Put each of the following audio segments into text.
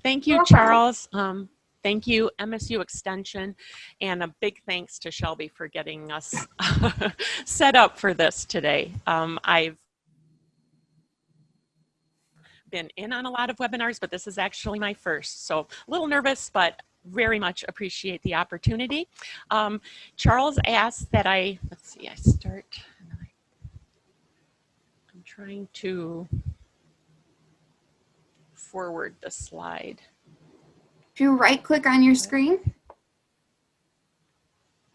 Thank you, Charles. Thank you, MSU Extension, and a big thanks to Shelby for getting us set up for this today. I've been in on a lot of webinars, but this is actually my first, so a little nervous, but very much appreciate the opportunity. Charles asked that I start. I'm trying to forward the slide. If you right click on your screen.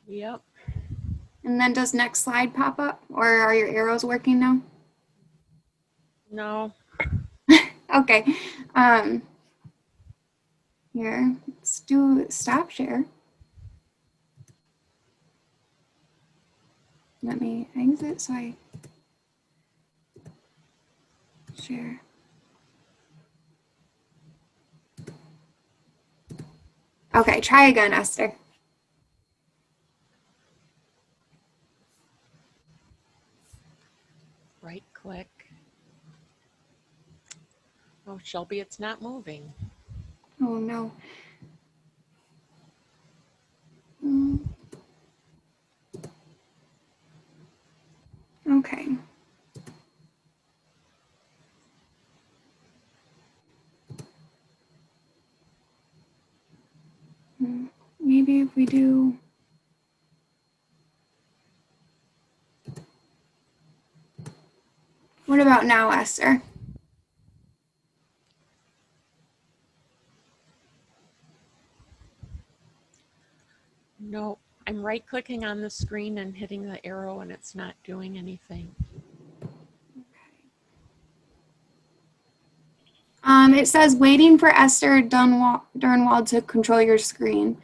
Yep. And then does next slide pop up, or are your arrows working now? No. Okay. Here, let's do stop share. Let me exit so I share. Okay, try again, Esther. Right click. Oh, Shelby, it's not moving. Oh no. Okay. Maybe if we do. What about now, Esther? No, I'm right clicking on the screen and hitting the arrow and it's not doing anything. It says waiting for Esther Durnwald to control your screen.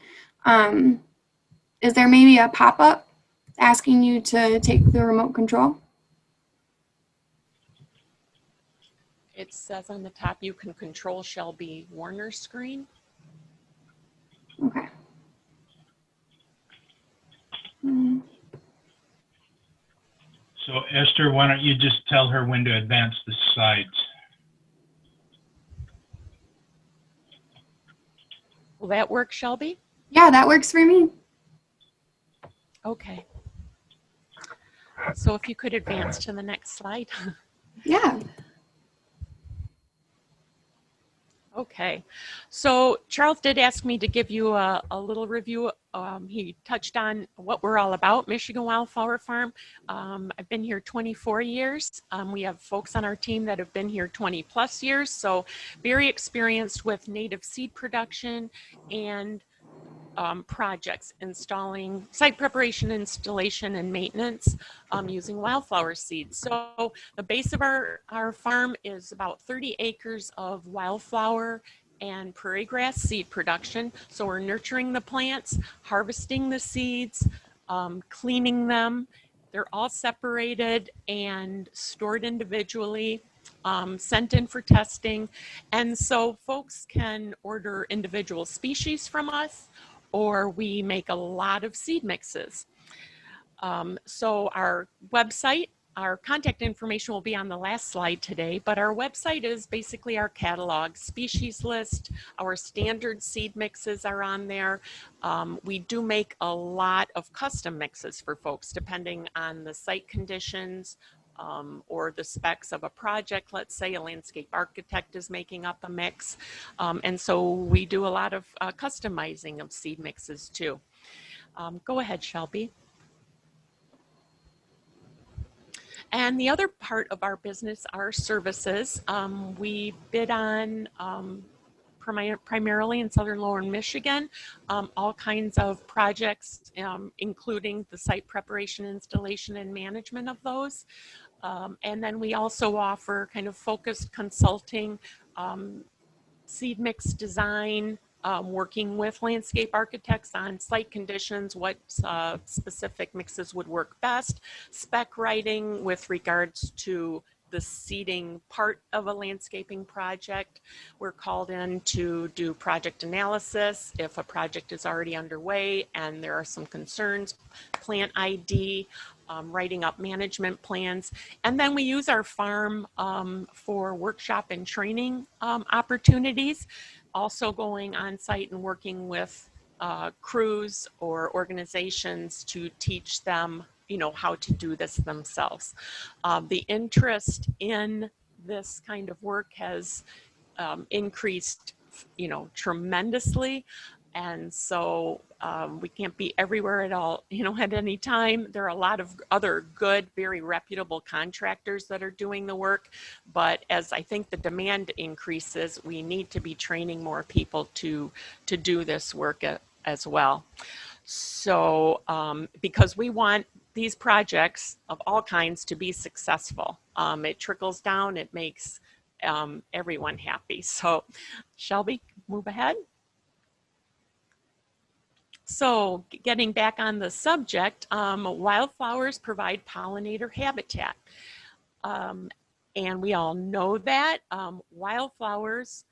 Is there maybe a pop-up asking you to take the remote control? It says on the top you can control Shelby Warner's screen. Okay. So Esther, why don't you just tell her when to advance the slides? Will that work, Shelby? Yeah, that works for me. Okay. So if you could advance to the next slide. Yeah. Okay, so Charles did ask me to give you a little review. He touched on what we're all about, Michigan Wildflower Farm. I've been here 24 years. We have folks on our team that have been here 20 plus years, so very experienced with native seed production and projects, installing site preparation, installation, and maintenance using wildflower seeds. So the base of our farm is about 30 acres of wildflower and prairie grass seed production. So we're nurturing the plants, harvesting the seeds, cleaning them. They're all separated and stored individually. Sent in for testing. And so folks can order individual species from us, or we make a lot of seed mixes. So our website, our contact information will be on the last slide today, but our website is basically our catalog, species list. Our standard seed mixes are on there. We do make a lot of custom mixes for folks depending on the site conditions, or the specs of a project. Let's say a landscape architect is making up a mix. And so we do a lot of customizing of seed mixes too. Go ahead, Shelby. And the other part of our business are services. We bid on primarily in southern lower Michigan, all kinds of projects, including the site preparation, installation, and management of those. And then we also offer kind of focused consulting, seed mix design, working with landscape architects on site conditions, what specific mixes would work best, spec writing with regards to the seeding part of a landscaping project. We're called in to do project analysis if a project is already underway and there are some concerns, plant ID, writing up management plans. And then we use our farm for workshop and training opportunities. also going on site and working with crews or organizations to teach them, how to do this themselves. The interest in this kind of work has increased, tremendously. And so we can't be everywhere at all, at any time. There are a lot of other good, very reputable contractors that are doing the work. But as I think the demand increases, we need to be training more people to do this work as well. So because we want these projects of all kinds to be successful. It trickles down, it makes everyone happy. So Shelby, move ahead. So getting back on the subject, wildflowers provide pollinator habitat. And we all know that wildflowers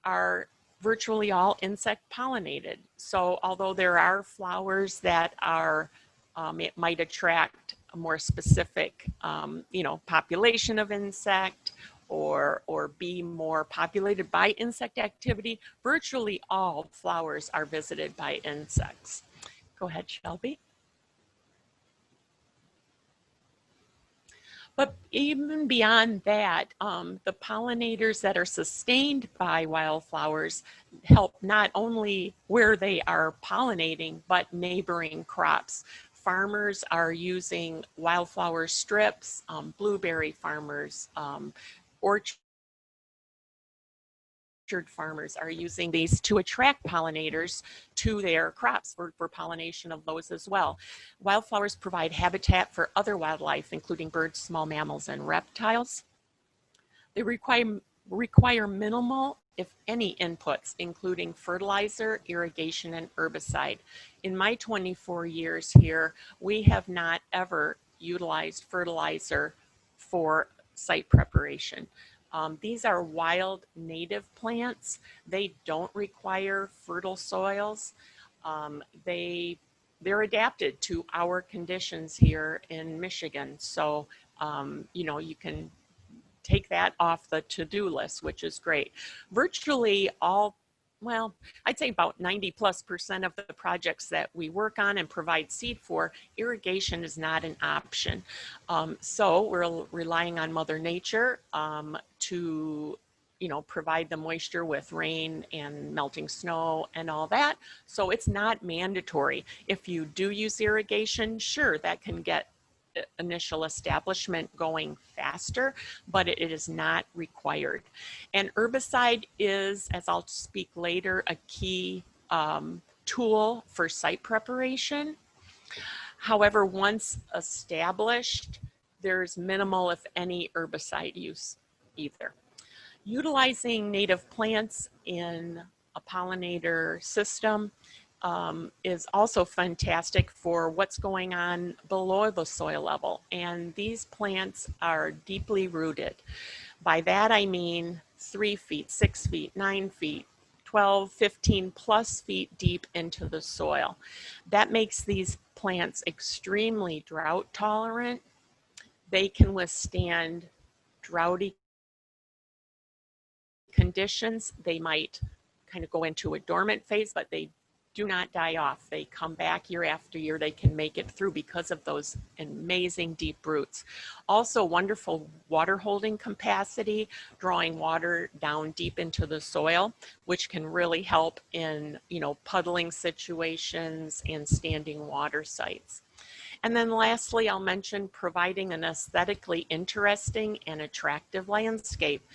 are virtually all insect pollinated. So although there are flowers that are, it might attract a more specific, population of insect or be more populated by insect activity, virtually all flowers are visited by insects. Go ahead, Shelby. But even beyond that, the pollinators that are sustained by wildflowers help not only where they are pollinating, but neighboring crops. Farmers are using wildflower strips, blueberry farmers, orchard farmers are using these to attract pollinators to their crops for pollination of those as well. Wildflowers provide habitat for other wildlife, including birds, small mammals, and reptiles. They require minimal, if any, inputs, including fertilizer, irrigation, and herbicide. In my 24 years here, we have not ever utilized fertilizer for site preparation. These are wild native plants. They don't require fertile soils. They're adapted to our conditions here in Michigan. So, you can take that off the to-do list, which is great. Virtually all, well, I'd say about 90+% of the projects that we work on and provide seed for, irrigation is not an option. So we're relying on Mother Nature to provide the moisture with rain and melting snow and all that. So it's not mandatory. If you do use irrigation, sure, that can get initial establishment going faster, but it is not required. And herbicide is, as I'll speak later, a key tool for site preparation. However, once established, there's minimal, if any, herbicide use either. Utilizing native plants in a pollinator system is also fantastic for what's going on below the soil level. And these plants are deeply rooted. By that I mean 3 feet, 6 feet, 9 feet, 12, 15 plus feet deep into the soil. That makes these plants extremely drought tolerant. They can withstand droughty conditions. They might kind of go into a dormant phase, but they do not die off. They come back year after year. They can make it through because of those amazing deep roots. Also wonderful water holding capacity, drawing water down deep into the soil, which can really help in, puddling situations and standing water sites. And then lastly, I'll mention providing an aesthetically interesting and attractive landscape.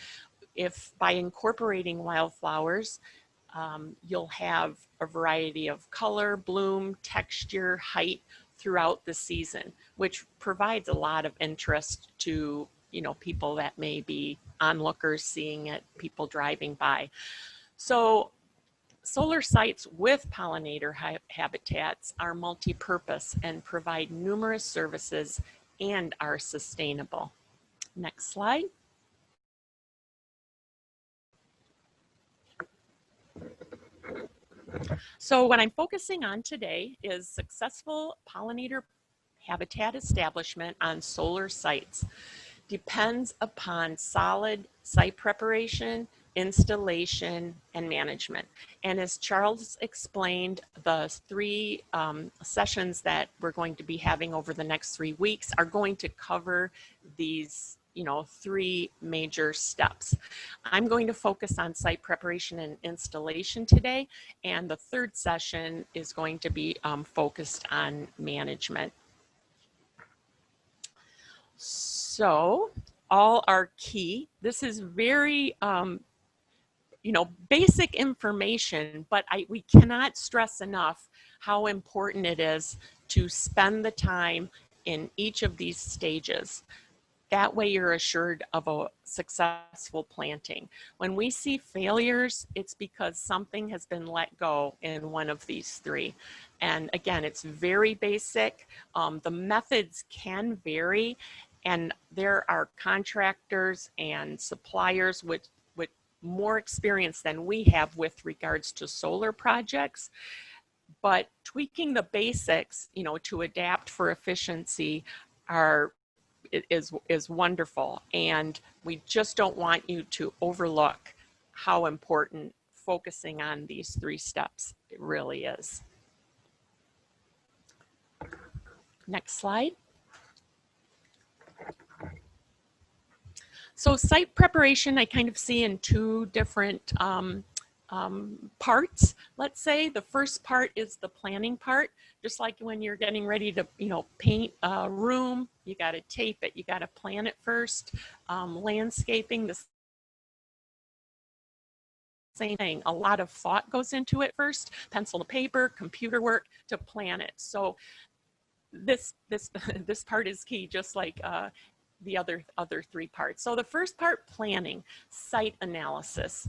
If by incorporating wildflowers, you'll have a variety of color, bloom, texture, height throughout the season, which provides a lot of interest to people that may be onlookers seeing it, people driving by. So solar sites with pollinator habitats are multi-purpose and provide numerous services and are sustainable. Next slide. So what I'm focusing on today is successful pollinator habitat establishment on solar sites. Depends upon solid site preparation installation, and management. And as Charles explained, the three sessions that we're going to be having over the next 3 weeks are going to cover these, three major steps. I'm going to focus on site preparation and installation today, and the third session is going to be focused on management. So all are key. This is very basic information, but we cannot stress enough how important it is to spend the time in each of these stages. That way you're assured of a successful planting. When we see failures, it's because something has been let go in one of these three. And again, it's very basic. The methods can vary, and there are contractors and suppliers with more experience than we have with regards to solar projects, but tweaking the basics, to adapt for efficiency is wonderful. And we just don't want you to overlook how important focusing on these three steps it really is. Next slide. So site preparation, I kind of see in two different parts. Let's say the first part is the planning part. Just like when you're getting ready to, paint a room, you got to tape it, you got to plan it first. Landscaping, the same thing. A lot of thought goes into it first, pencil to paper, computer work to plan it. So this part is key, just like the other three parts. So the first part, planning, site analysis.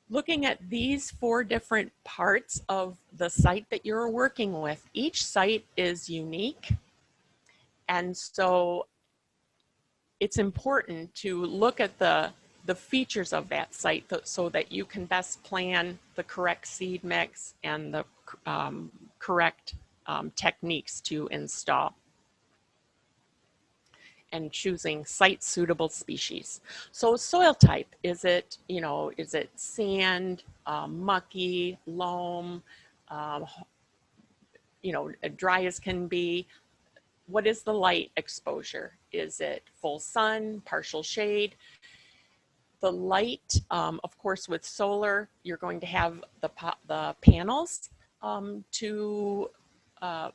Looking at these four different parts of the site that you're working with, each site is unique. And so it's important to look at the features of that site so that you can best plan the correct seed mix and the correct techniques to install, and choosing site suitable species. So soil type, is it sand, mucky, loam, dry as can be? What is the light exposure? Is it full sun, partial shade? The light, of course, with solar, you're going to have the panels to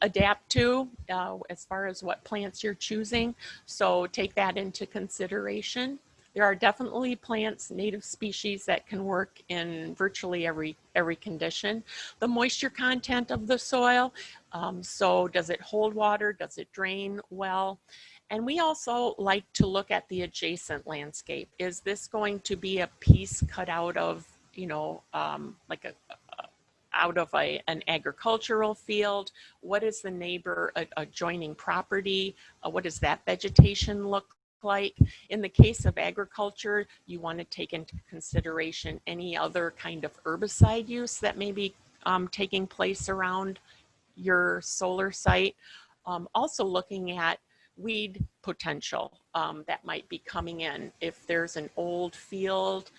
adapt to as far as what plants you're choosing. So take that into consideration. There are definitely plants, native species, that can work in virtually every condition. The moisture content of the soil, so does it hold water? Does it drain well? And we also like to look at the adjacent landscape. Is this going to be a piece cut out of, like an agricultural field? What is the neighbor adjoining property? What does that vegetation look like? In the case of agriculture, you want to take into consideration any other kind of herbicide use that may be taking place around your solar site. Also looking at weed potential that might be coming in. If there's an old field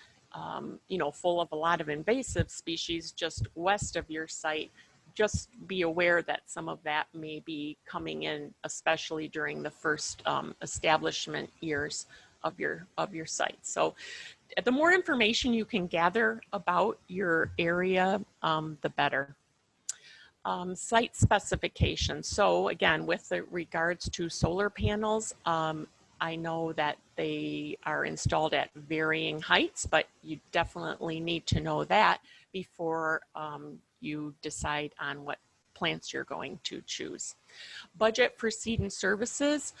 full of a lot of invasive species just west of your site, just be aware that some of that may be coming in, especially during the first establishment years of your site. So the more information you can gather about your area, the better. Site specifications. So again, with regards to solar panels, I know that they are installed at varying heights, but you definitely need to know that before you decide on what plants you're going to choose. Budget for seed and services,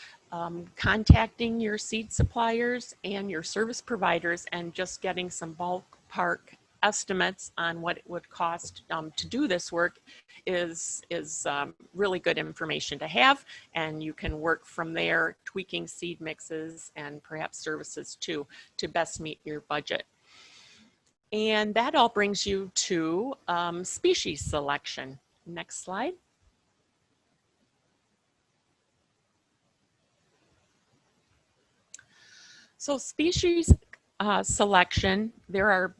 contacting your seed suppliers and your service providers and just getting some ballpark estimates on what it would cost to do this work is really good information to have, and you can work from there, tweaking seed mixes and perhaps services too to best meet your budget. And that all brings you to species selection. Next slide. So species selection. There are,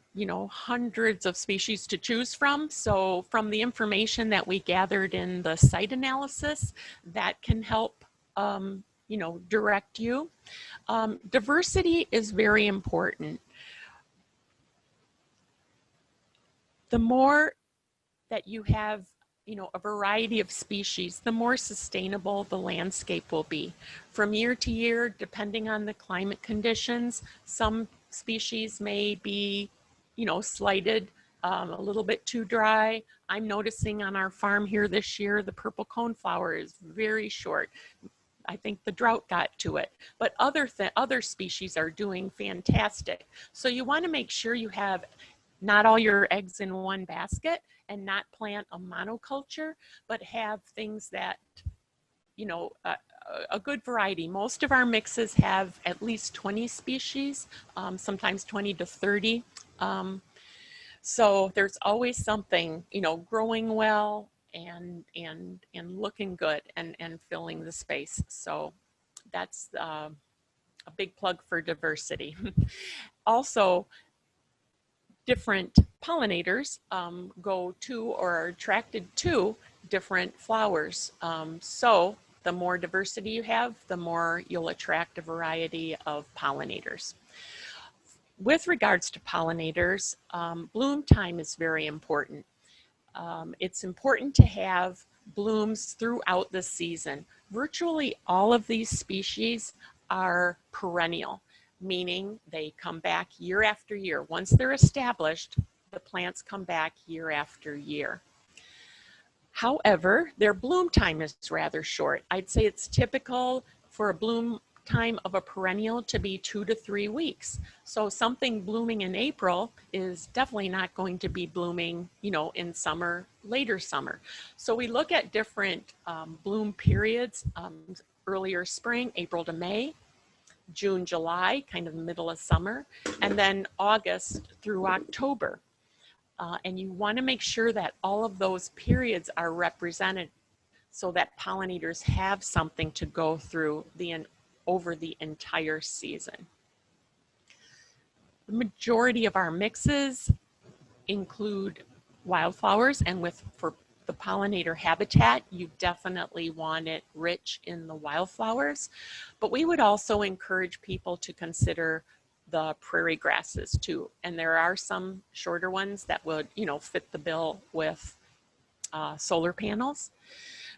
hundreds of species to choose from. So from the information that we gathered in the site analysis, that can help, direct you. Diversity is very important. The more that you have, a variety of species, the more sustainable the landscape will be. From year to year, depending on the climate conditions, some species may be, slighted, a little bit too dry. I'm noticing on our farm here this year, the purple coneflower is very short. I think the drought got to it, but other species are doing fantastic. So you want to make sure you have not all your eggs in one basket and not plant a monoculture, but have things that, a good variety. Most of our mixes have at least 20 species, sometimes 20 to 30. So there's always something, growing well and looking good and filling the space. So that's a big plug for diversity. Also, different pollinators go to or are attracted to different flowers. So the more diversity you have, the more you'll attract a variety of pollinators. With regards to pollinators, bloom time is very important. It's important to have blooms throughout the season. Virtually all of these species are perennial, meaning they come back year after year. Once they're established, the plants come back year after year. However, their bloom time is rather short. I'd say it's typical for a bloom time of a perennial to be 2 to 3 weeks. So something blooming in April is definitely not going to be blooming, in summer, later summer. So we look at different bloom periods, earlier spring, April to May, June, July, kind of middle of summer, and then August through October. And you want to make sure that all of those periods are represented so that pollinators have something to go through over the entire season. The majority of our mixes include wildflowers, and for the pollinator habitat, you definitely want it rich in the wildflowers. But we would also encourage people to consider the prairie grasses too. And there are some shorter ones that would, fit the bill with solar panels.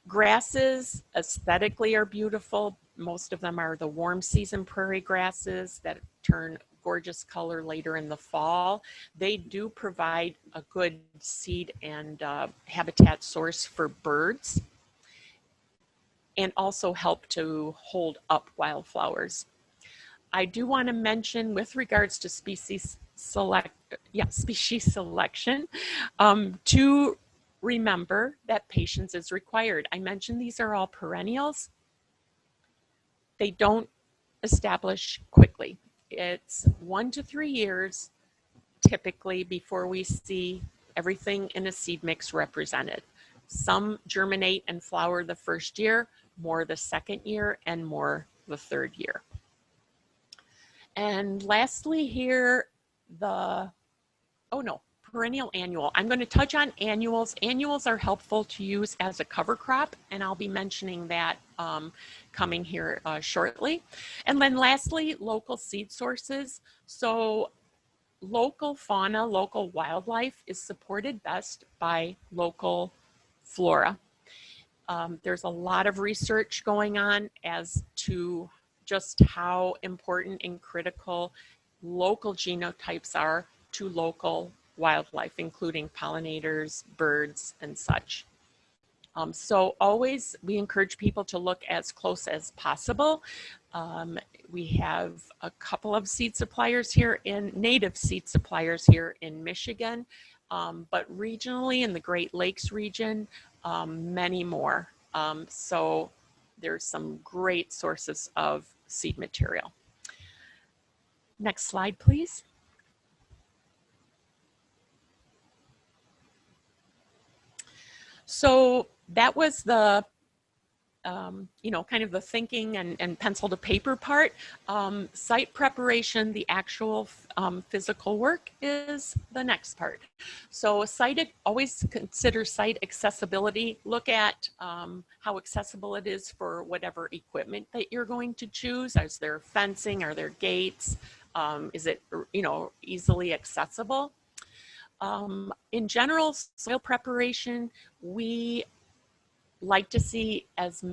Grasses aesthetically are beautiful. Most of them are the warm season prairie grasses that turn gorgeous color later in the fall. They do provide a good seed and habitat source for birds, and also help to hold up wildflowers. I do want to mention, with regards to species selection, to remember that patience is required. I mentioned these are all perennials. They don't establish quickly. It's 1 to 3 years typically before we see everything in a seed mix represented. Some germinate and flower the first year, more the second year, and more the third year. And lastly here, perennial annual. I'm going to touch on annuals. Annuals are helpful to use as a cover crop, and I'll be mentioning that coming here shortly. And then lastly, local seed sources. So local fauna, local wildlife is supported best by local flora. There's a lot of research going on as to just how important and critical local genotypes are to local wildlife, including pollinators, birds, and such. So always we encourage people to look as close as possible. We have a couple of seed suppliers here native seed suppliers here in Michigan, but regionally in the Great Lakes region, many more. So there's some great sources of seed material. Next slide, please. So that was the you know, kind of the thinking and pencil to paper part. Site preparation, the actual physical work, is the next part. So always consider site accessibility. Look at how accessible it is for whatever equipment that you're going to choose. Is there fencing? Are there gates? Is it, you know, easily accessible? In general, soil preparation, we like to see as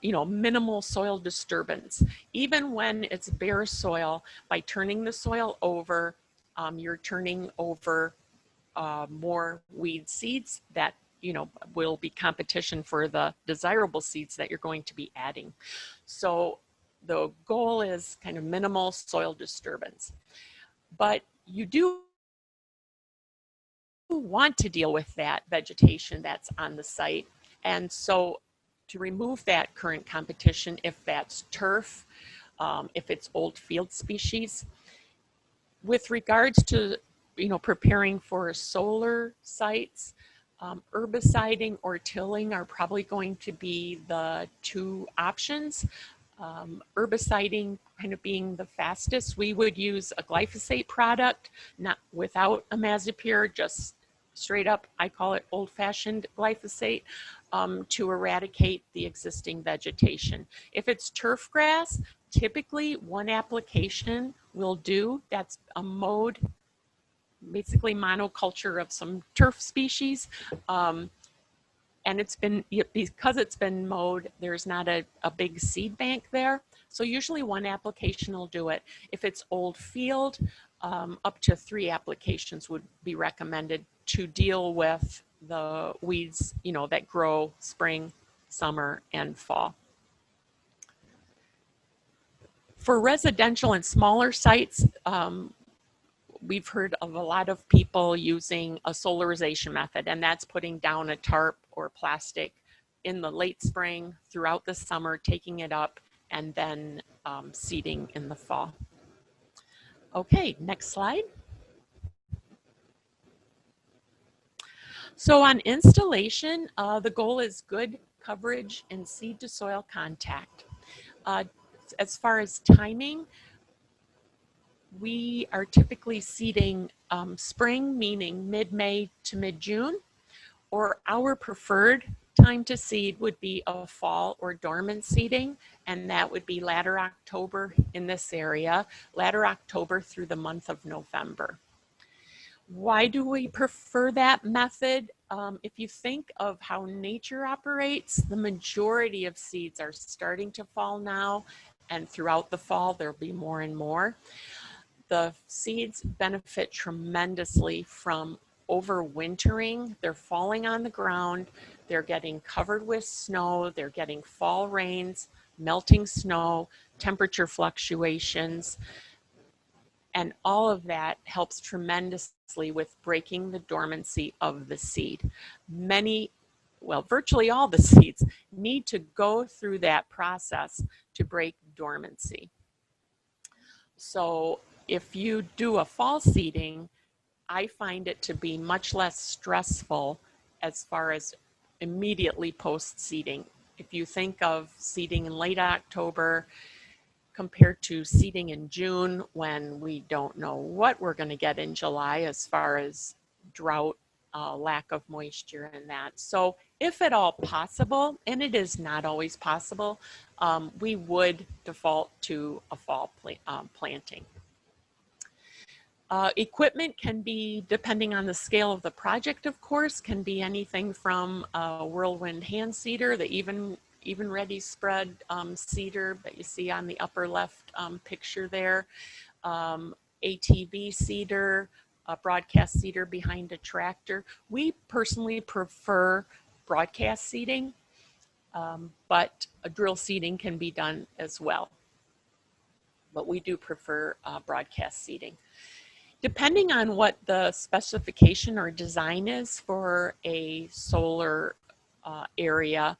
you know, minimal soil disturbance. Even when it's bare soil, by turning the soil over, you're turning over more weed seeds that, you know, will be competition for the desirable seeds that you're going to be adding. So the goal is kind of minimal soil disturbance. But you do want to deal with that vegetation that's on the site. And so to remove that current competition, if that's turf, if it's old field species, with regards to, you know, preparing for solar sites, herbiciding or tilling are probably going to be the two options. Herbiciding kind of being the fastest. We would use a glyphosate product, not without imazapyr, just straight up, I call it old-fashioned glyphosate, to eradicate the existing vegetation. If it's turf grass, typically one application will do. That's a mowed, basically monoculture of some turf species. And it's been, because it's been mowed, there's not a big seed bank there. So usually one application will do it. If it's old field, up to 3 applications would be recommended to deal with the weeds, you know, that grow spring, summer, and fall. For residential and smaller sites, we've heard of a lot of people using a solarization method, and that's putting down a tarp or plastic in the late spring, throughout the summer, taking it up, and then seeding in the fall. Okay, next slide. So on installation, the goal is good coverage and seed to soil contact. As far as timing, we are typically seeding spring, meaning mid-May to mid-June, or our preferred time to seed would be a fall or dormant seeding, and that would be latter October in this area, latter October through the month of November. Why do we prefer that method? If you think of how nature operates, the majority of seeds are starting to fall now, and throughout the fall there'll be more and more. The seeds benefit tremendously from overwintering. They're falling on the ground, they're getting covered with snow, they're getting fall rains, melting snow, temperature fluctuations, and all of that helps tremendously with breaking the dormancy of the seed. Virtually all the seeds need to go through that process to break dormancy. So if you do a fall seeding, I find it to be much less stressful as far as immediately post seeding. If you think of seeding in late October compared to seeding in June, when we don't know what we're going to get in July as far as drought, lack of moisture, and that. So if at all possible, and it is not always possible, we would default to a fall planting. Equipment can be, depending on the scale of the project, of course, can be anything from a whirlwind hand seeder, the even ready spread seeder that you see on the upper left picture there, ATV seeder, a broadcast seeder behind a tractor. We personally prefer broadcast seeding, but a drill seeding can be done as well. But we do prefer broadcast seeding. Depending on what the specification or design is for a solar area,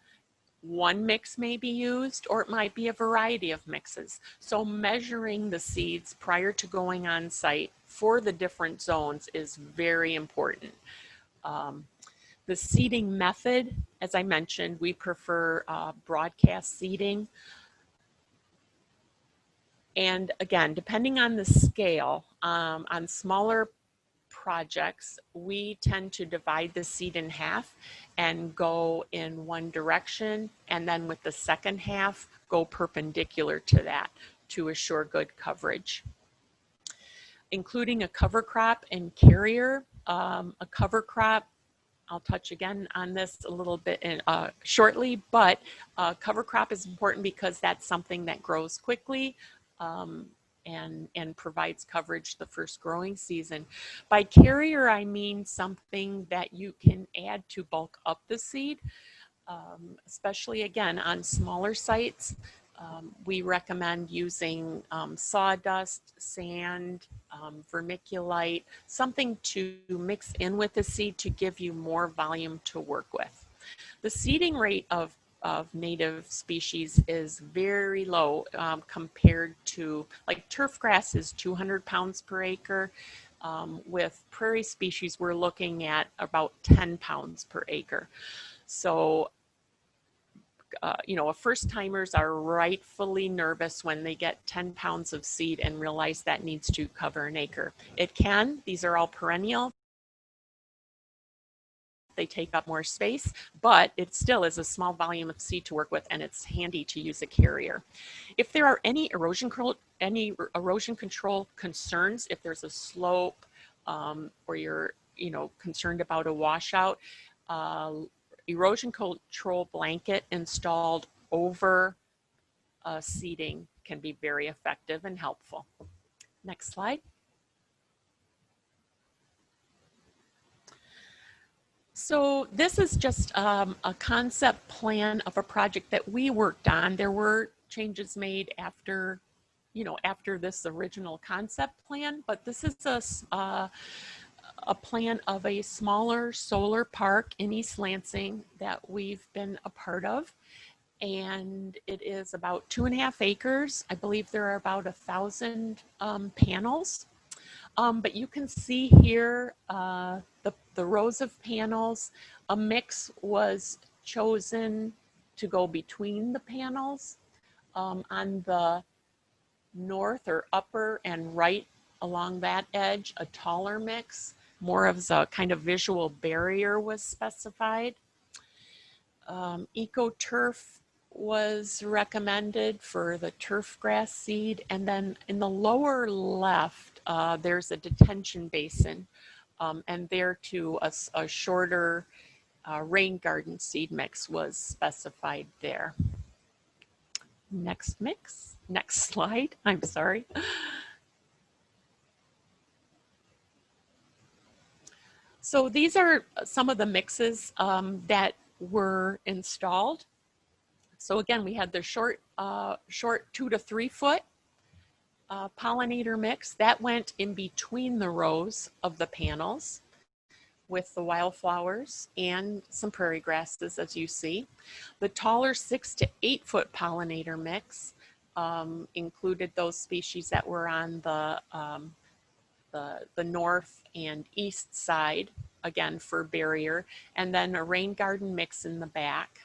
one mix may be used, or it might be a variety of mixes. So measuring the seeds prior to going on site for the different zones is very important. The seeding method, as I mentioned, we prefer broadcast seeding. And again, depending on the scale, on smaller projects, we tend to divide the seed in half and go in one direction, and then with the second half, go perpendicular to that to assure good coverage. Including a cover crop and carrier. A cover crop, I'll touch again on this a little bit shortly, but cover crop is important because that's something that grows quickly and provides coverage the first growing season. By carrier, I mean something that you can add to bulk up the seed, especially again on smaller sites. We recommend using sawdust, sand, vermiculite, something to mix in with the seed to give you more volume to work with. The seeding rate of native species is very low compared to, like turf grass is 200 pounds per acre. With prairie species, we're looking at about 10 pounds per acre. So you know, first timers are rightfully nervous when they get 10 pounds of seed and realize that needs to cover an acre. It can, these are all perennial. They take up more space, but it still is a small volume of seed to work with, and it's handy to use a carrier. If there are any erosion control concerns, if there's a slope or you're, you know, concerned about a washout, erosion control blanket installed over seeding can be very effective and helpful. Next slide. So this is just a concept plan of a project that we worked on. There were changes made after, you know, after this original concept plan, but this is a plan of a smaller solar park in East Lansing that we've been a part of. And it is about 2.5 acres. I believe there are about 1,000 panels. But you can see here the rows of panels. A mix was chosen to go between the panels on the north or upper and right along that edge, a taller mix. More of the kind of visual barrier was specified. EcoTurf was recommended for the turf grass seed. And then in the lower left, there's a detention basin. And there too, a shorter rain garden seed mix was specified there. Next slide, I'm sorry. So these are some of the mixes that were installed. So again, we had the short 2 to 3 foot pollinator mix that went in between the rows of the panels with the wildflowers and some prairie grasses, as you see. The taller 6 to 8 foot pollinator mix included those species that were on the north and east side, again for barrier, and then a rain garden mix in the back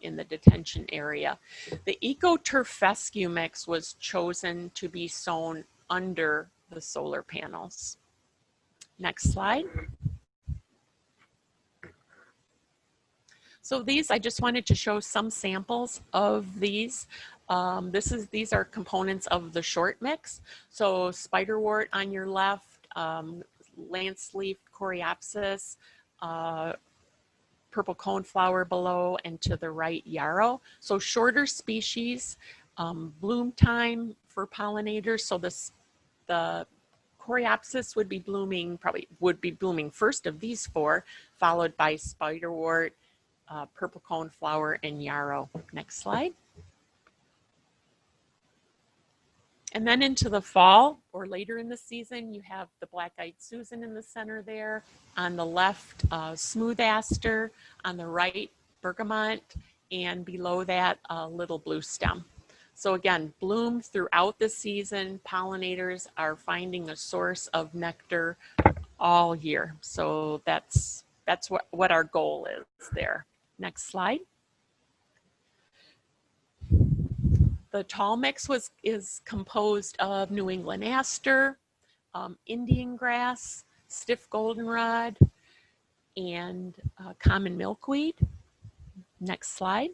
in the detention area. The EcoTurf fescue mix was chosen to be sown under the solar panels. Next slide. So these, I just wanted to show some samples of these. These are components of the short mix. So spiderwort on your left, lance-leaf coreopsis, purple coneflower below, and to the right, yarrow. So shorter species, bloom time for pollinators. So the coreopsis would be blooming, first of these 4, followed by spiderwort, purple coneflower, and yarrow. Next slide. And then into the fall or later in the season, you have the black-eyed Susan in the center there. On the left, smooth aster. On the right, bergamot. And below that, little blue stem. So again, bloom throughout the season. Pollinators are finding a source of nectar all year. So that's that's what our goal is there. Next slide. The tall mix is composed of New England aster, Indian grass, stiff goldenrod, and common milkweed. Next slide.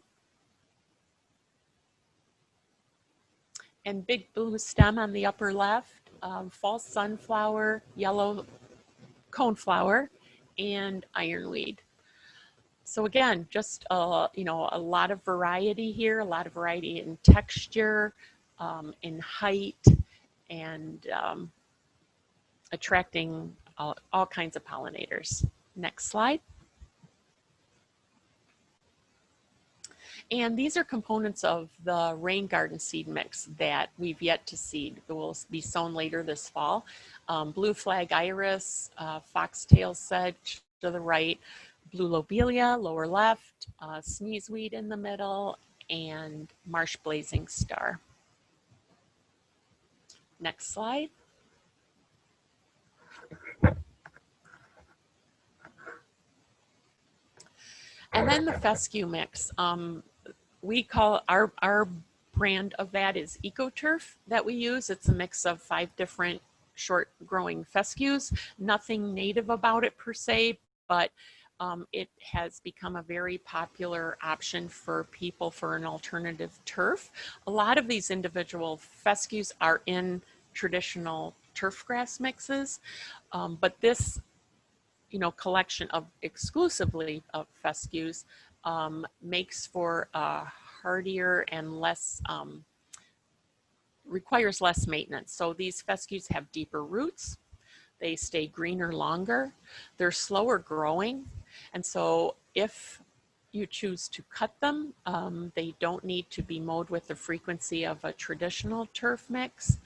And big blue stem on the upper left, false sunflower, yellow coneflower, and ironweed. So again, just you know, a lot of variety here, a lot of variety in texture, in height, and attracting all kinds of pollinators. Next slide. And these are components of the rain garden seed mix that we've yet to seed. It will be sown later this fall. Blue flag iris, foxtail sedge to the right, blue lobelia lower left, sneezeweed in the middle, and marsh blazing star. Next slide. And then the fescue mix. We call our brand of that is EcoTurf that we use. It's a mix of 5 different short growing fescues. Nothing native about it per se, but it has become a very popular option for people for an alternative turf. A lot of these individual fescues are in traditional turf grass mixes, but this, you know, collection of exclusively of fescues makes for a hardier and less, requires less maintenance. So these fescues have deeper roots, they stay greener longer, they're slower growing, and so if you choose to cut them, they don't need to be mowed with the frequency of a traditional turf mix,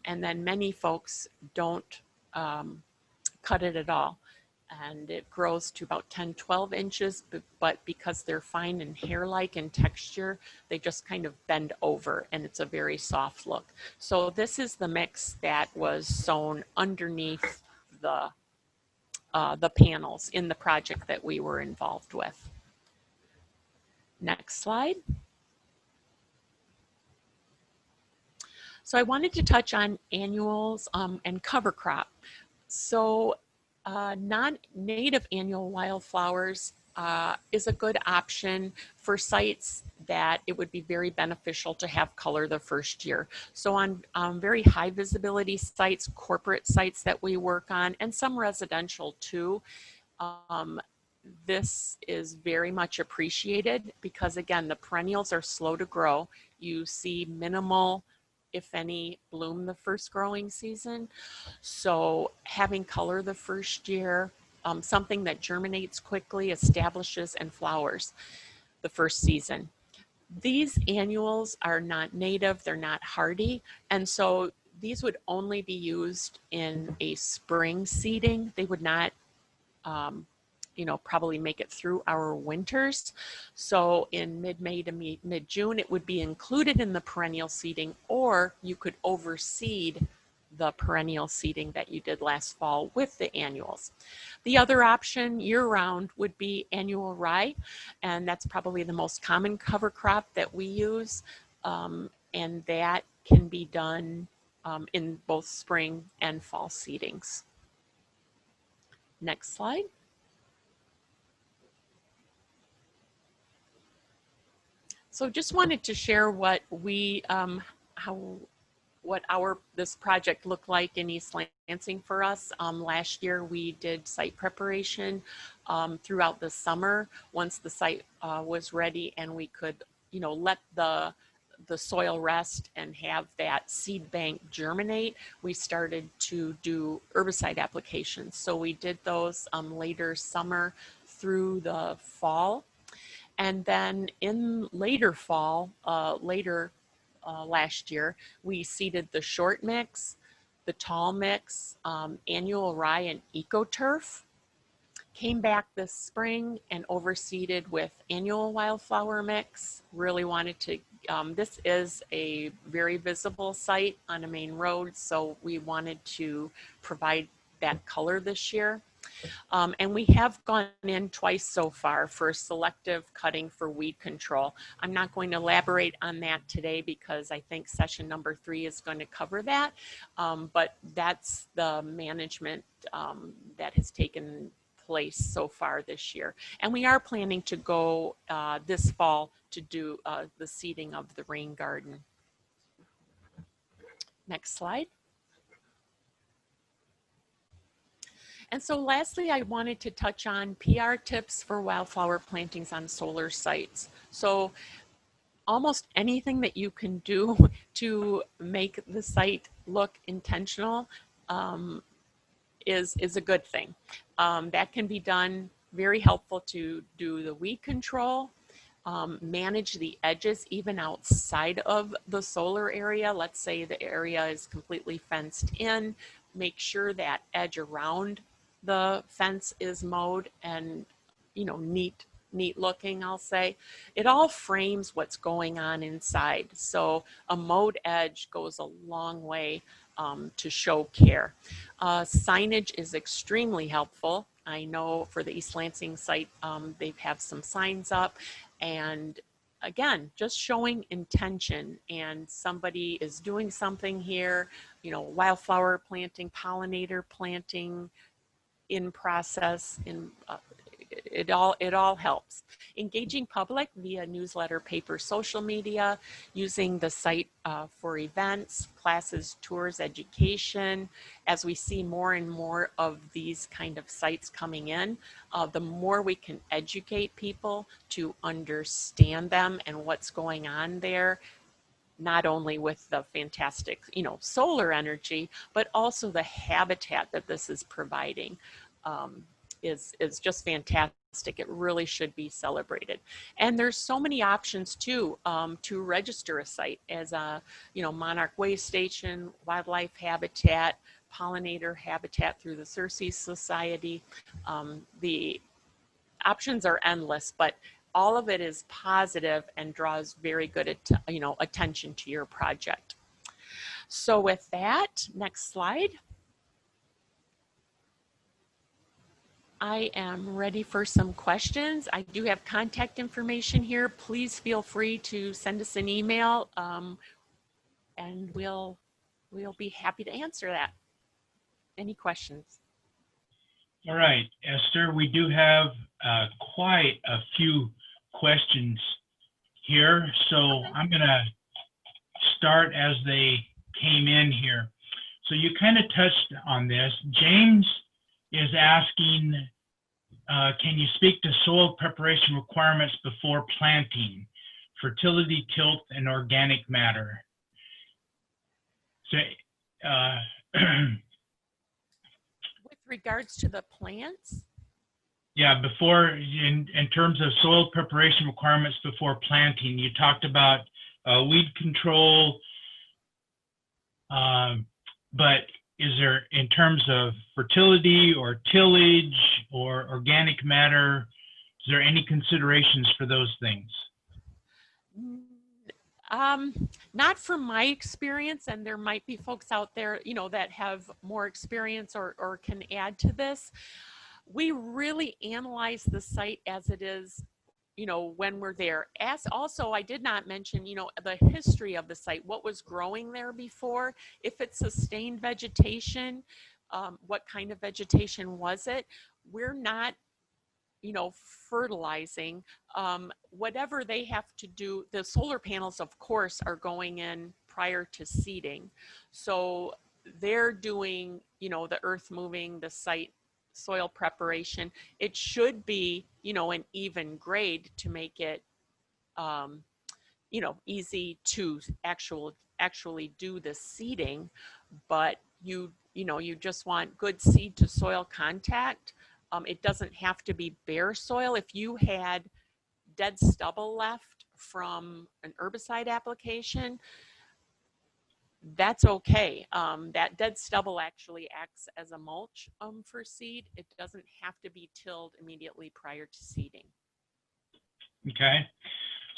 and then many folks don't cut it at all. And it grows to about 10, 12 inches, but because they're fine and hair-like in texture, they just kind of bend over and it's a very soft look. So this is the mix that was sown underneath the panels in the project that we were involved with. Next slide. So I wanted to touch on annuals and cover crop. So non-native annual wildflowers is a good option for sites that it would be very beneficial to have color the first year. So on very high visibility sites, corporate sites that we work on, and some residential too, this is very much appreciated because again, the perennials are slow to grow. You see minimal, if any, bloom the first growing season. So having color the first year, something that germinates quickly, establishes, and flowers the first season. These annuals are not native, they're not hardy, and so these would only be used in a spring seeding. They would not you know, probably make it through our winters. So in mid-May to mid-June, it would be included in the perennial seeding, or you could overseed the perennial seeding that you did last fall with the annuals. The other option year-round would be annual rye, and that's probably the most common cover crop that we use, and that can be done in both spring and fall seedings. Next slide. So just wanted to share what we, this project looked like in East Lansing for us. Last year we did site preparation throughout the summer. Once the site was ready and we could, you know, let the soil rest and have that seed bank germinate, we started to do herbicide applications. So we did those later summer through the fall. And then in later fall, last year, we seeded the short mix, the tall mix, annual rye, and EcoTurf. Came back this spring and overseeded with annual wildflower mix. Really wanted to, this is a very visible site on a main road, so we wanted to provide that color this year. And we have gone in twice so far for selective cutting for weed control. I'm not going to elaborate on that today because I think session number 3 is going to cover that. But that's the management that has taken place so far this year. And we are planning to go this fall to do the seeding of the rain garden. Next slide. And so lastly, I wanted to touch on PR tips for wildflower plantings on solar sites. So almost anything that you can do to make the site look intentional is a good thing. That can be done, very helpful to do the weed control, manage the edges even outside of the solar area. Let's say the area is completely fenced in, make sure that edge around the fence is mowed and, you know, neat looking, I'll say. It all frames what's going on inside. So a mowed edge goes a long way to show care. Signage is extremely helpful. I know for the East Lansing site, they have some signs up, and again, just showing intention, and somebody is doing something here, you know, wildflower planting, pollinator planting in process, it all helps. Engaging public via newsletter, paper, social media, using the site for events, classes, tours, education. As we see more and more of these kind of sites coming in, the more we can educate people to understand them and what's going on there, not only with the fantastic, you know, solar energy, but also the habitat that this is providing. Is just fantastic. It really should be celebrated. And there's so many options too to register a site as a, you know, monarch way station, wildlife habitat, pollinator habitat through the Circe Society. The options are endless, but all of it is positive and draws very good, you know, attention to your project. So with that, next slide. I am ready for some questions. I do have contact information here. Please feel free to send us an email and we'll be happy to answer that. Any questions? All right, Esther, we do have quite a few questions here. So I'm going to start as they came in here. So you kind of touched on this. James is asking, can you speak to soil preparation requirements before planting, fertility, tilth, and organic matter? So, with regards to the plants? Yeah, before, in terms of soil preparation requirements before planting, you talked about weed control, but is there, in terms of fertility or tillage or organic matter, is there any considerations for those things? Not from my experience, and there might be folks out there, you know, that have more experience or can add to this. We really analyze the site as it is, you know, when we're there. As also, I did not mention, you know, the history of the site, what was growing there before, if it's sustained vegetation, what kind of vegetation was it? We're not, you know, fertilizing. Whatever they have to do, the solar panels, of course, are going in prior to seeding. So they're doing, you know, the earth moving, the site soil preparation. It should be, you know, an even grade to make it, you know, easy to actually do the seeding. But you know, you just want good seed to soil contact. It doesn't have to be bare soil. If you had dead stubble left from an herbicide application, that's okay. That dead stubble actually acts as a mulch for seed. It doesn't have to be tilled immediately prior to seeding. Okay.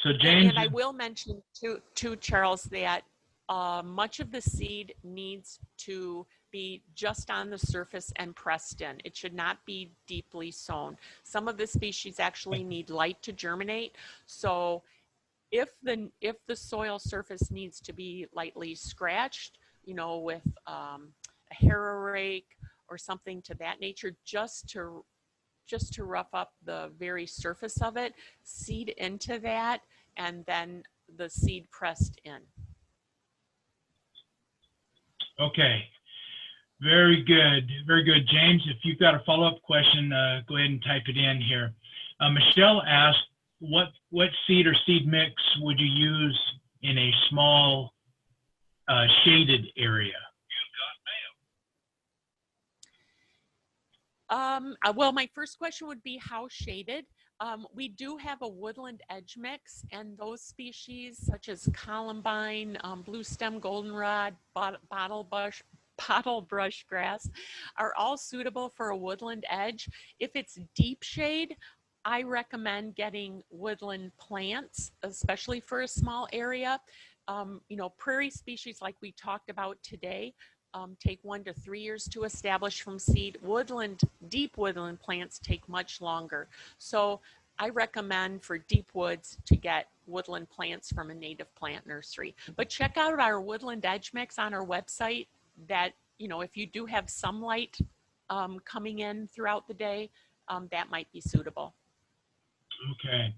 So James, and I will mention to Charles that much of the seed needs to be just on the surface and pressed in. It should not be deeply sown. Some of the species actually need light to germinate. So if the soil surface needs to be lightly scratched, you know, with a harrow rake or something to that nature, just to rough up the very surface of it, seed into that, and then the seed pressed in. Okay, very good, very good. James, if you've got a follow-up question, go ahead and type it in here. Michelle asked, what seed or seed mix would you use in a small shaded area? Well, my first question would be how shaded. We do have a woodland edge mix, and those species such as columbine, blue stem goldenrod, bottle brush grass are all suitable for a woodland edge. If it's deep shade, I recommend getting woodland plants, especially for a small area. You know, prairie species like we talked about today take 1 to 3 years to establish from seed. Deep woodland plants take much longer. So I recommend for deep woods to get woodland plants from a native plant nursery. But check out our woodland edge mix on our website that, you know, if you do have some light coming in throughout the day, that might be suitable. Okay.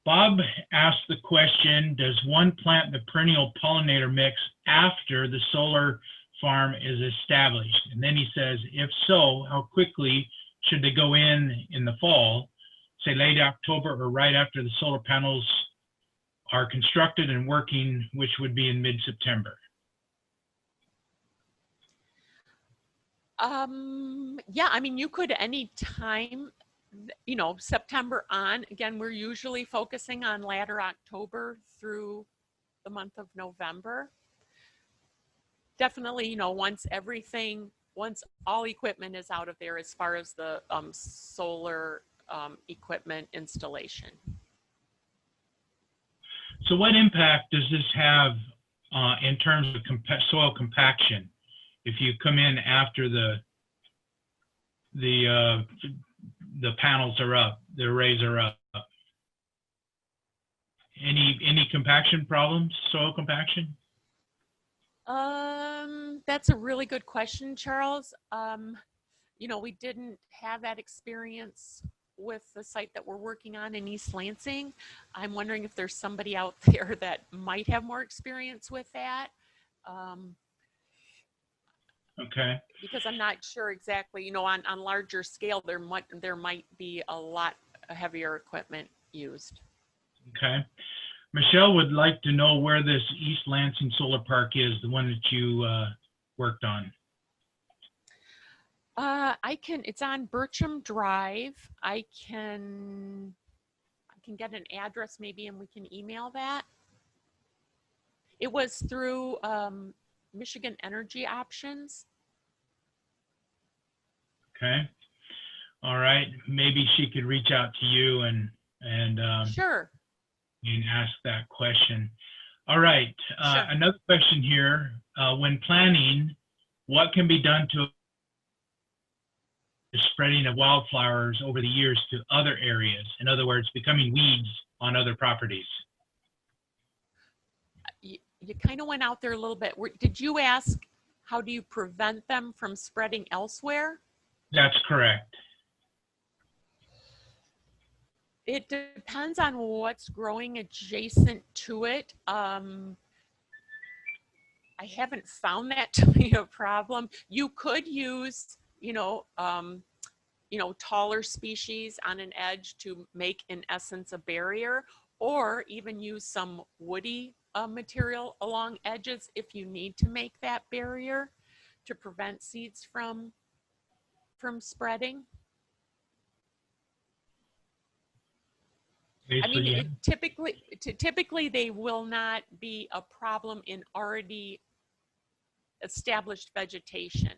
Bob asked the question, does one plant the perennial pollinator mix after the solar farm is established? And then he says, if so, how quickly should they go in the fall, say late October or right after the solar panels are constructed and working, which would be in mid-September? Yeah, I mean, you could any time, you know, September on. Again, we're usually focusing on latter October through the month of November. Definitely, you know, once all equipment is out of there as far as the solar equipment installation. So what impact does this have in terms of soil compaction if you come in after the panels are up, the arrays are up? Any compaction problems, soil compaction? That's a really good question, Charles. You know, we didn't have that experience with the site that we're working on in East Lansing. I'm wondering if there's somebody out there that might have more experience with that. Okay. Because I'm not sure exactly, you know, on larger scale, there might be a lot heavier equipment used. Okay. Michelle would like to know where this East Lansing Solar Park is, the one that you worked on. It's on Bircham Drive. I can get an address maybe and we can email that. It was through Michigan Energy Options. Okay. All right. Maybe she could reach out to you and Sure. And ask that question. All right. Sure. Another question here. When planning, what can be done to the spreading of wildflowers over the years to other areas? In other words, becoming weeds on other properties. You kind of went out there a little bit. Did you ask how do you prevent them from spreading elsewhere? That's correct. It depends on what's growing adjacent to it. I haven't found that to be a problem. You could use, taller species on an edge to make, in essence, a barrier, or even use some woody material along edges if you need to make that barrier to prevent seeds from spreading. I mean, typically they will not be a problem in already established vegetation.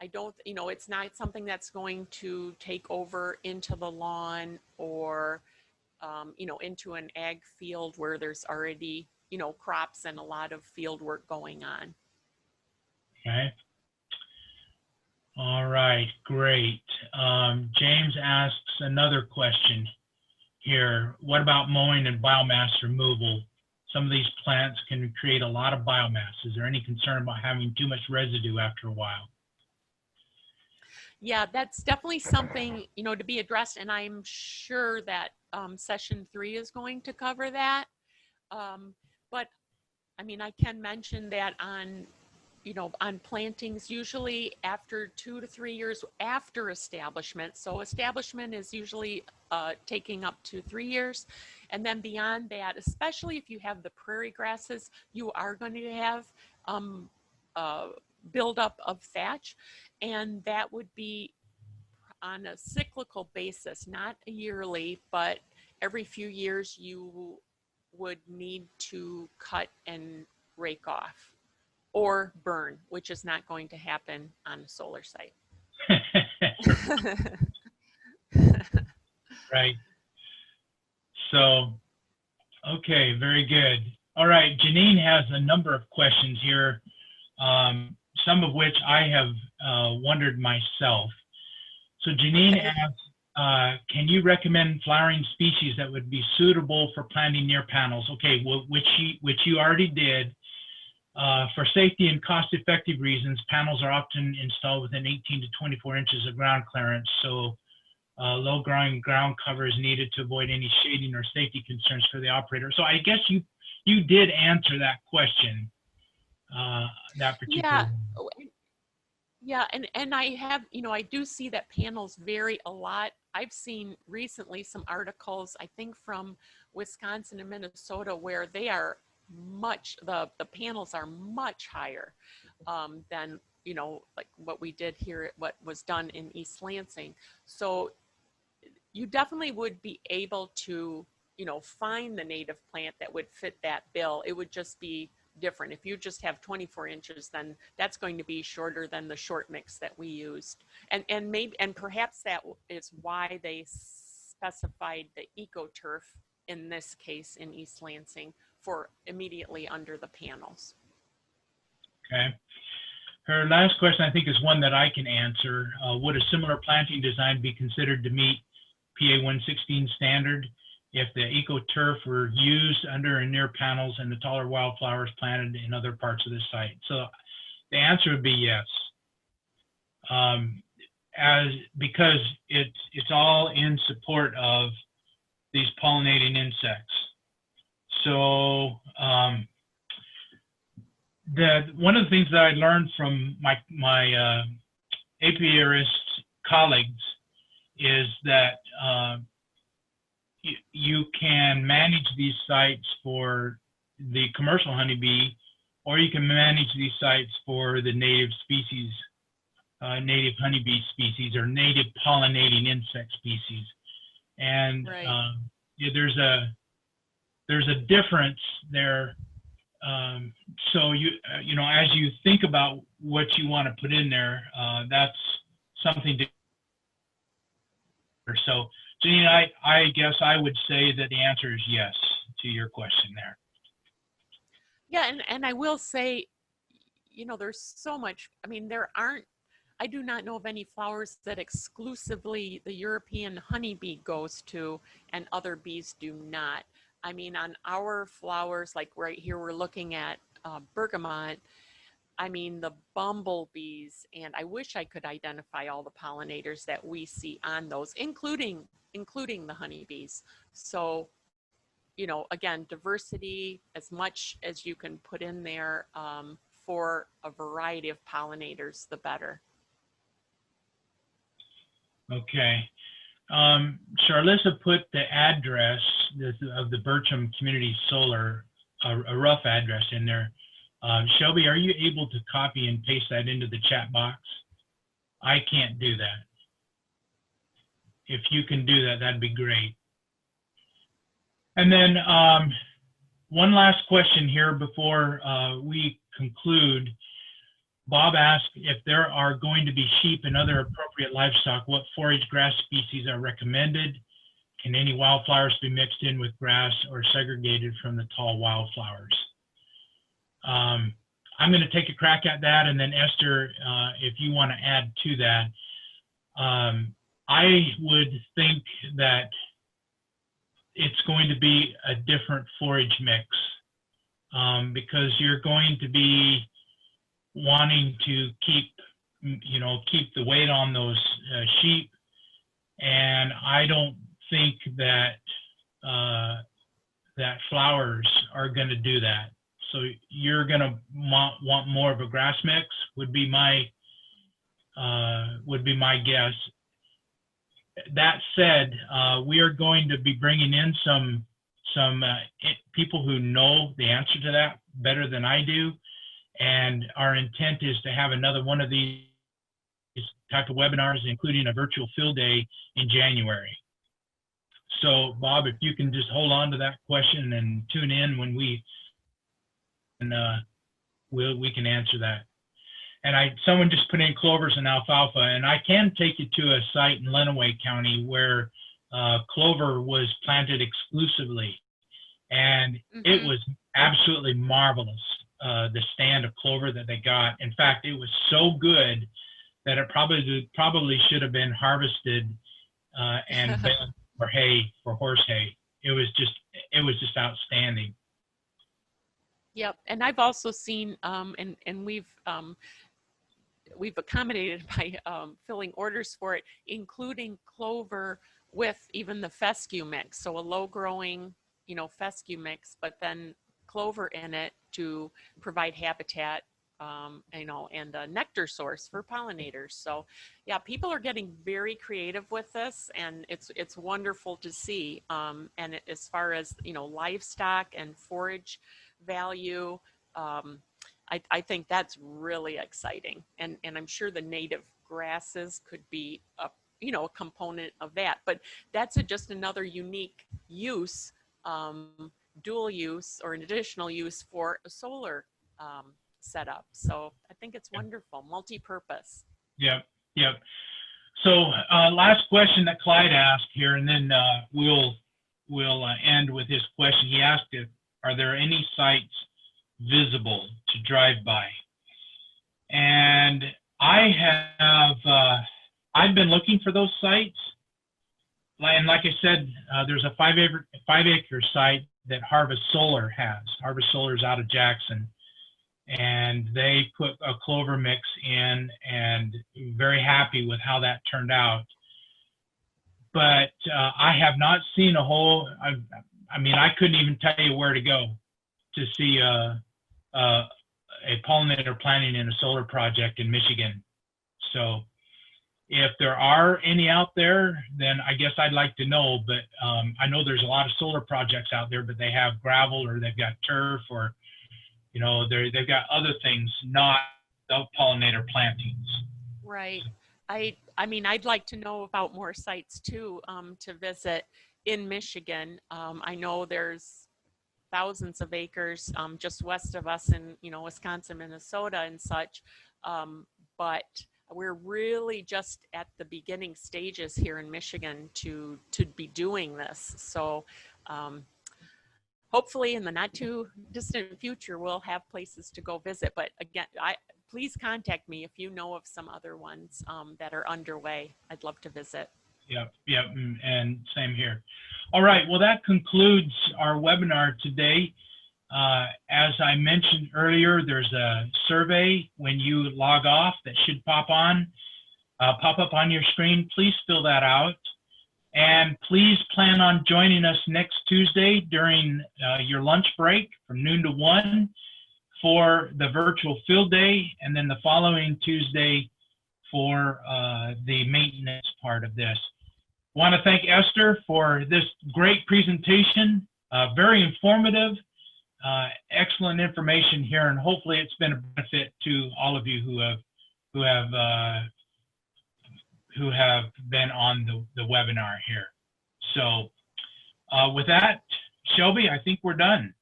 I don't, it's not something that's going to take over into the lawn or, into an ag field where there's already, crops and a lot of field work going on. Okay. All right, great. James asks another question here. What about mowing and biomass removal? Some of these plants can create a lot of biomass. Is there any concern about having too much residue after a while? Yeah, that's definitely something, to be addressed, and I'm sure that session 3 is going to cover that. But I mean, I can mention that on plantings, usually after 2 to 3 years after establishment. So establishment is usually taking up to 3 years. And then beyond that, especially if you have the prairie grasses, you are going to have buildup of thatch. And that would be on a cyclical basis, not a yearly, but every few years you would need to cut and rake off or burn, which is not going to happen on a solar site. Right. So, okay, very good. All right, Janine has a number of questions here, some of which I have wondered myself. So Janine asks, can you recommend flowering species that would be suitable for planting near panels? Okay, well, which you already did. For safety and cost-effective reasons, panels are often installed within 18 to 24 inches of ground clearance, so low-growing ground cover is needed to avoid any shading or safety concerns for the operator. So I guess you did answer that question, that particular one. Yeah, and I have, I do see that panels vary a lot. I've seen recently some articles, I think from Wisconsin and Minnesota, where they are the panels are much higher than, like what we did here, what was done in East Lansing. So you definitely would be able to, find the native plant that would fit that bill. It would just be different. If you just have 24 inches, then that's going to be shorter than the short mix that we used. And perhaps that is why they specified the EcoTurf in this case in East Lansing for immediately under the panels. Okay. Her last question, I think, is one that I can answer. Would a similar planting design be considered to meet PA 116 standard if the EcoTurf were used under and near panels and the taller wildflowers planted in other parts of the site? So the answer would be yes, because it's all in support of these pollinating insects. So one of the things that I learned from my apiarist colleagues is that you can manage these sites for the commercial honeybee, or you can manage these sites for the native species, native honeybee species, or native pollinating insect species. And right. yeah, there's a difference there. So as you think about what you want to put in there, that's something to. So, Janine, I guess I would say that the answer is yes to your question there. Yeah, and I will say, there's so much. I mean, I do not know of any flowers that exclusively the European honeybee goes to and other bees do not. I mean, on our flowers, like right here, we're looking at bergamot. I mean, the bumblebees, and I wish I could identify all the pollinators that we see on those, including the honeybees. So, again, diversity as much as you can put in there for a variety of pollinators, the better. Okay. Charlissa put the address of the Bertram Community Solar, a rough address in there. Shelby, are you able to copy and paste that into the chat box? I can't do that. If you can do that, that'd be great. And then one last question here before we conclude. Bob asked if there are going to be sheep and other appropriate livestock, what forage grass species are recommended? Can any wildflowers be mixed in with grass or segregated from the tall wildflowers? I'm going to take a crack at that, and then Esther, if you want to add to that. I would think that it's going to be a different forage mix, because you're going to be wanting to keep the weight on those sheep, and I don't think that that flowers are going to do that. So you're going to want more of a grass mix, would be my guess. That said, we are going to be bringing in some people who know the answer to that better than I do, and our intent is to have another one of these type of webinars, including a virtual field day in January. So Bob, if you can just hold on to that question and tune in when we can answer that. And someone just put in clovers and alfalfa, and I can take you to a site in Lenawee County where clover was planted exclusively, and it was absolutely marvelous, the stand of clover that they got. In fact, it was so good that it probably should have been harvested and been for hay, for horse hay. It was just outstanding. Yep, and I've also seen, and we've accommodated by filling orders for it, including clover with even the fescue mix. So a low-growing, fescue mix, but then clover in it to provide habitat, and a nectar source for pollinators. So yeah, people are getting very creative with this, and it's wonderful to see. And as far as, livestock and forage value, I think that's really exciting. And I'm sure the native grasses could be a component of that, but that's just another unique use, dual use or an additional use for a solar setup. So I think it's wonderful, multi-purpose. Yep. So last question that Clyde asked here, and then we'll end with his question. He asked are there any sites visible to drive by? And I've been looking for those sites. And like I said, there's a 5-acre site that Harvest Solar has. Harvest Solar is out of Jackson, and they put a clover mix in, and very happy with how that turned out. But I have not seen a whole, I couldn't even tell you where to go to see a pollinator planting in a solar project in Michigan. So if there are any out there, then I guess I'd like to know. But I know there's a lot of solar projects out there, but they have gravel or they've got turf, or they've got other things, not the pollinator plantings. Right. I'd like to know about more sites too, to visit in Michigan. I know there's thousands of acres just west of us in Wisconsin, Minnesota, and such, but we're really just at the beginning stages here in Michigan to be doing this. So hopefully in the not too distant future we'll have places to go visit. But again, please contact me if you know of some other ones that are underway. I'd love to visit. Yep, and same here. All right, well, that concludes our webinar today. As I mentioned earlier, there's a survey when you log off that should pop up on your screen. Please fill that out. And please plan on joining us next Tuesday during your lunch break from noon to 1 for the virtual field day, and then the following Tuesday for the maintenance part of this. I want to thank Esther for this great presentation, very informative, excellent information here, and hopefully it's been a benefit to all of you who have been on the webinar here. So with that, Shelby, I think we're done.